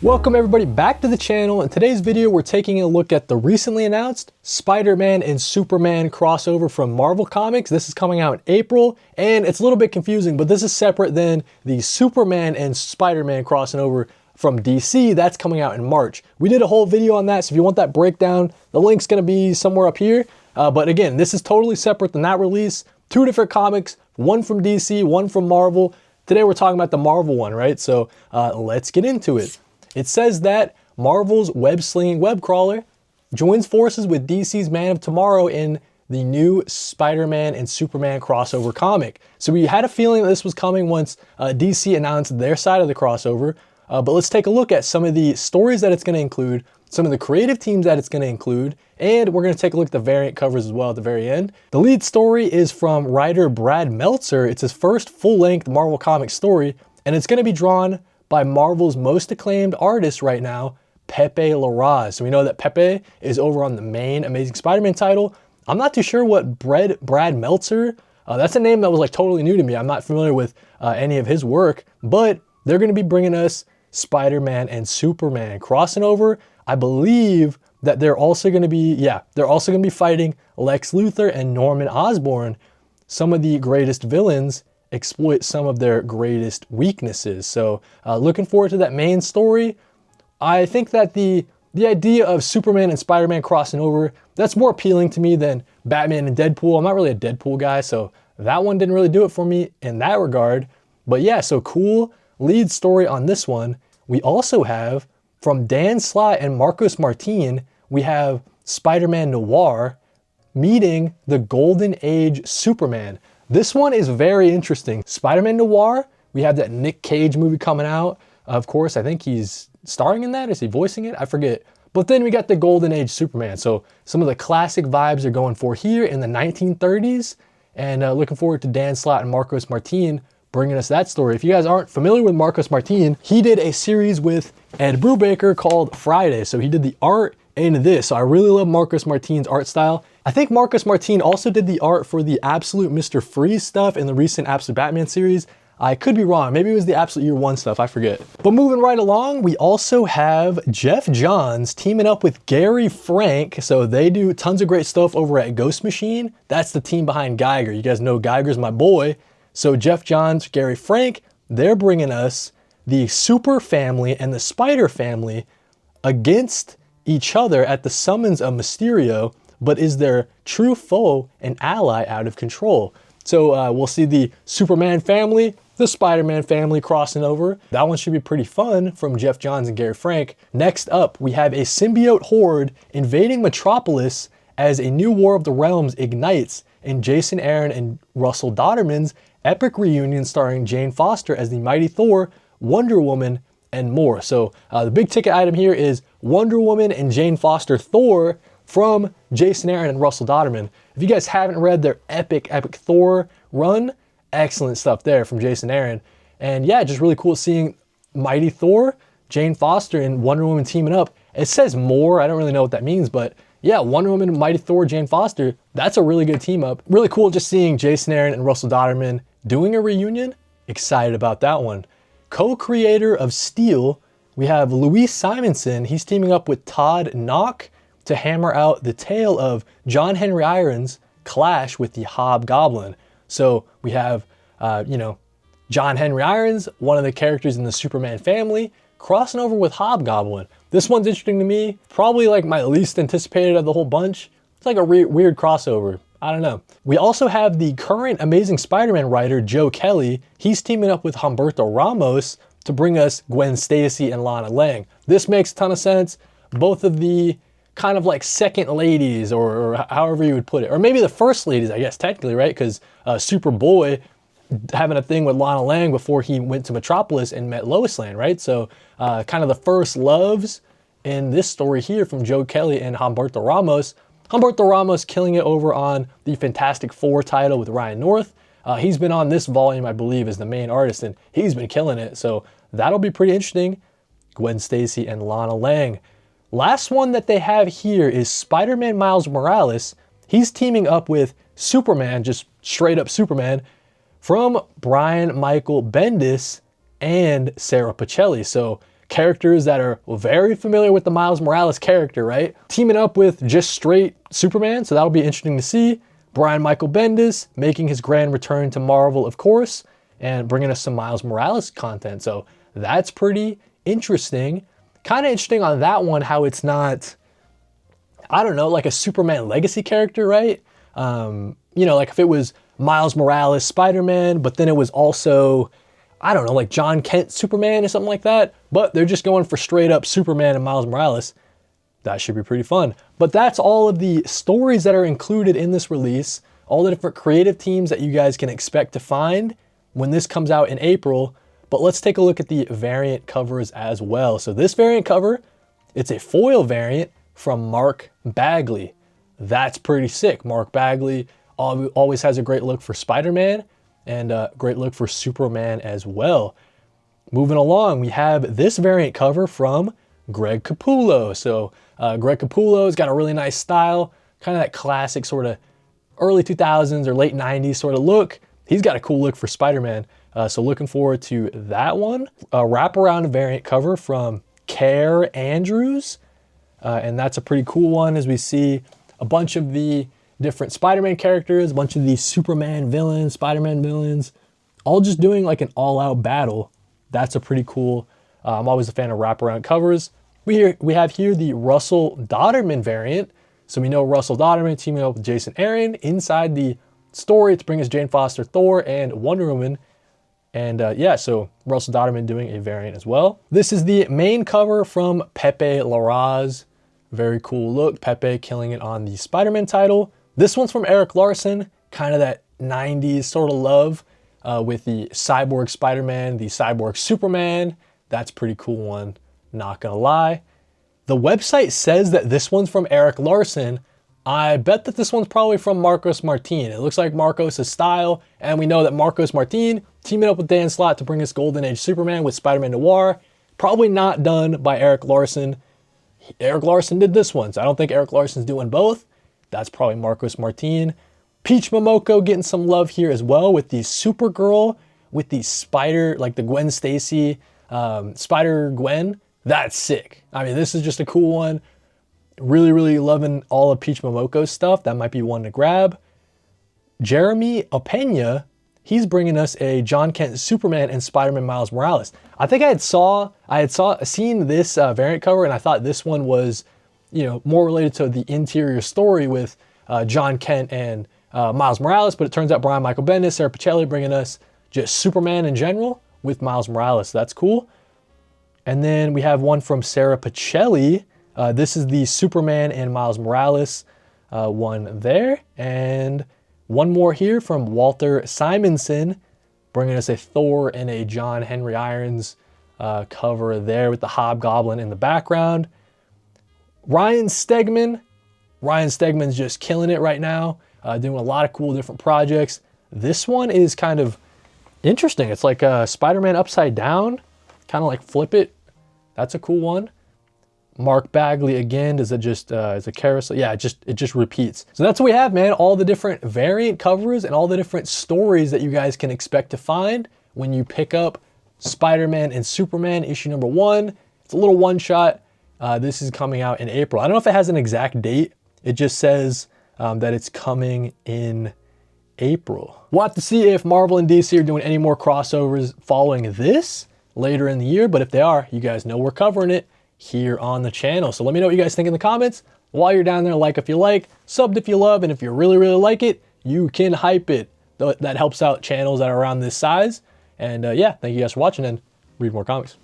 Welcome everybody back to the channel. In today's video, we're taking a look at the recently announced Spider-Man and Superman crossover from Marvel Comics. This is coming out in April, and it's a little bit confusing, but this is separate than the Superman and Spider-Man crossing over from DC. That's coming out in March. We did a whole video on that, so if you want that breakdown, the link's gonna be somewhere up here. But again, this is totally separate than that release. Two different comics, one from DC, one from Marvel. Today we're talking about the Marvel one, right? So let's get into it. It says that Marvel's web-slinging web crawler joins forces with DC's Man of Tomorrow in the new Spider-Man and Superman crossover comic. So we had a feeling that this was coming once DC announced their side of the crossover, but let's take a look at some of the stories that it's going to include, some of the creative teams that it's going to include, and we're going to take a look at the variant covers as well at the very end. The lead story is from writer Brad Meltzer. It's his first full-length Marvel Comics story, and it's going to be drawn by Marvel's most acclaimed artist right now, Pepe Larraz. So we know that Pepe is over on the main Amazing Spider-Man title. I'm not too sure what Brad Meltzer, that's a name that was like totally new to me. I'm not familiar with any of his work, but they're gonna be bringing us Spider-Man and Superman crossing over. I believe that they're also gonna be fighting Lex Luthor and Norman Osborn, some of the greatest villains exploit some of their greatest weaknesses. So looking forward to that main story. I think that the idea of Superman and Spider-Man crossing over, that's more appealing to me than Batman and Deadpool. I'm not really a Deadpool guy, so that one didn't really do it for me in that regard. But yeah, so cool lead story on this one. We also have, from Dan Slott and Marcos Martin, we have Spider-Man Noir meeting the Golden Age Superman. This one is very interesting. Spider-Man Noir, we have that Nick Cage movie coming out. Of course, I think he's starring in that. Is he voicing it? I forget. But then we got the Golden Age Superman. So some of the classic vibes are going for here in the 1930s. And looking forward to Dan Slott and Marcos Martin bringing us that story. If you guys aren't familiar with Marcos Martin, he did a series with Ed Brubaker called Friday. So he did the art in this. So I really love Marcos Martin's art style. I think Marcos Martin also did the art for the Absolute Mr. Freeze stuff in the recent Absolute Batman series. I could be wrong. Maybe it was the Absolute Year One stuff. I forget. But moving right along, we also have Jeff Johns teaming up with Gary Frank. So they do tons of great stuff over at Ghost Machine. That's the team behind Geiger. You guys know Geiger's my boy. So Jeff Johns, Gary Frank, they're bringing us the Super Family and the Spider Family against each other at the summons of Mysterio, but is their true foe and ally out of control. So we'll see the Superman family, the Spider-Man family crossing over. That one should be pretty fun from Jeff Johns and Gary Frank. Next up, we have a symbiote horde invading Metropolis as a new War of the Realms ignites in Jason Aaron and Russell Dodderman's epic reunion starring Jane Foster as the Mighty Thor, Wonder Woman, and more. So the big ticket item here is Wonder Woman and Jane Foster Thor from Jason Aaron and Russell Dodderman. If you guys haven't read their epic Thor run, excellent stuff there from Jason Aaron. And yeah, just really cool seeing Mighty Thor, Jane Foster, and Wonder Woman teaming up. It says more, I don't really know what that means, but yeah, Wonder Woman, Mighty Thor, Jane Foster, that's a really good team up. Really cool just seeing Jason Aaron and Russell Dodderman doing a reunion. Excited about that one. Co-creator of Steel, we have Luis Simonson. He's teaming up with Todd Knock to hammer out the tale of John Henry Irons' clash with the Hobgoblin. So we have, John Henry Irons, one of the characters in the Superman family, crossing over with Hobgoblin. This one's interesting to me, probably like my least anticipated of the whole bunch. It's like a weird crossover. I don't know. We also have the current Amazing Spider-Man writer, Joe Kelly. He's teaming up with Humberto Ramos to bring us Gwen Stacy and Lana Lang. This makes a ton of sense. Both of the kind of like second ladies, or however you would put it, or maybe the first ladies, I guess, technically, right? Because Superboy having a thing with Lana Lang before he went to Metropolis and met Lois Lane, right? So kind of the first loves in this story here from Joe Kelly and Humberto Ramos. Humberto Ramos killing it over on the Fantastic Four title with Ryan North. He's been on this volume, I believe, as the main artist, and he's been killing it. So that'll be pretty interesting. Gwen Stacy and Lana Lang. Last one that they have here is Spider-Man Miles Morales. He's teaming up with Superman, just straight up Superman, from Brian Michael Bendis and Sarah Pacelli. So characters that are very familiar with the Miles Morales character, right? Teaming up with just straight Superman, so that'll be interesting to see. Brian Michael Bendis making his grand return to Marvel, of course, and bringing us some Miles Morales content. So that's pretty interesting. Kind of interesting on that one, how it's not, I don't know, like a Superman legacy character, right? You know, like if it was Miles Morales Spider-Man, but then it was also, I don't know, like John Kent Superman or something like that, but they're just going for straight up Superman and Miles Morales. That should be pretty fun. But that's all of the stories that are included in this release, all the different creative teams that you guys can expect to find when this comes out in April. But let's take a look at the variant covers as well. So this variant cover, it's a foil variant from Mark Bagley. That's pretty sick. Mark Bagley always has a great look for Spider-Man and a great look for Superman as well. Moving along, we have this variant cover from Greg Capullo. So Greg Capullo's got a really nice style, kind of that classic sort of early 2000s or late 90s sort of look. He's got a cool look for Spider-Man. So looking forward to that one. A wraparound variant cover from Care Andrews. And that's a pretty cool one, as we see a bunch of the different Spider-Man characters, a bunch of the Superman villains, Spider-Man villains, all just doing like an all-out battle. That's a pretty cool, I'm always a fan of wraparound covers. We have here the Russell Dodderman variant. So we know Russell Dodderman teaming up with Jason Aaron inside the story to bring us Jane Foster, Thor, and Wonder Woman. And yeah, so Russell Dodderman doing a variant as well. This is the main cover from Pepe Larraz. Very cool look. Pepe killing it on the Spider-Man title. This one's from Eric Larson, kind of that 90s sort of love with the Cyborg Spider-Man, the Cyborg Superman. That's a pretty cool one, not gonna lie. The website says that this one's from Eric Larson. I bet that this one's probably from Marcos Martin. It looks like Marcos' style, and we know that Marcos Martin teaming up with Dan Slott to bring us Golden Age Superman with Spider-Man Noir. Probably not done by Eric Larson. Eric Larson did this one, so I don't think Eric Larson's doing both. That's probably Marcos Martin. Peach Momoko getting some love here as well with the Supergirl, with the Spider, like the Gwen Stacy, Spider-Gwen. That's sick. I mean, this is just a cool one. Really, really loving all of Peach Momoko's stuff. That might be one to grab. Jeremy Opeña, he's bringing us a John Kent Superman and Spider-Man Miles Morales. I think I had seen this variant cover, and I thought this one was, you know, more related to the interior story with John Kent and Miles Morales, but it turns out Brian Michael Bendis, Sarah Pichelli bringing us just Superman in general with Miles Morales. So that's cool. And then we have one from Sarah Pichelli. This is the Superman and Miles Morales one there. And one more here from Walter Simonson, bringing us a Thor and a John Henry Irons cover there with the Hobgoblin in the background. Ryan Stegman's just killing it right now, doing a lot of cool different projects. This one is kind of interesting. It's like Spider-Man upside down, kind of like flip it. That's a cool one. Mark Bagley again, does it just, is a carousel? Yeah, it just repeats. So that's what we have, man. All the different variant covers and all the different stories that you guys can expect to find when you pick up Spider-Man and Superman issue number 1. It's a little one shot. This is coming out in April. I don't know if it has an exact date. It just says that it's coming in April. We'll have to see if Marvel and DC are doing any more crossovers following this later in the year, but if they are, you guys know we're covering it here on the channel. So let me know what you guys think in the comments. While you're down there, like if you like, subbed if you love, and if you really, really like it, you can hype it. That helps out channels that are around this size. And yeah, thank you guys for watching, and read more comics.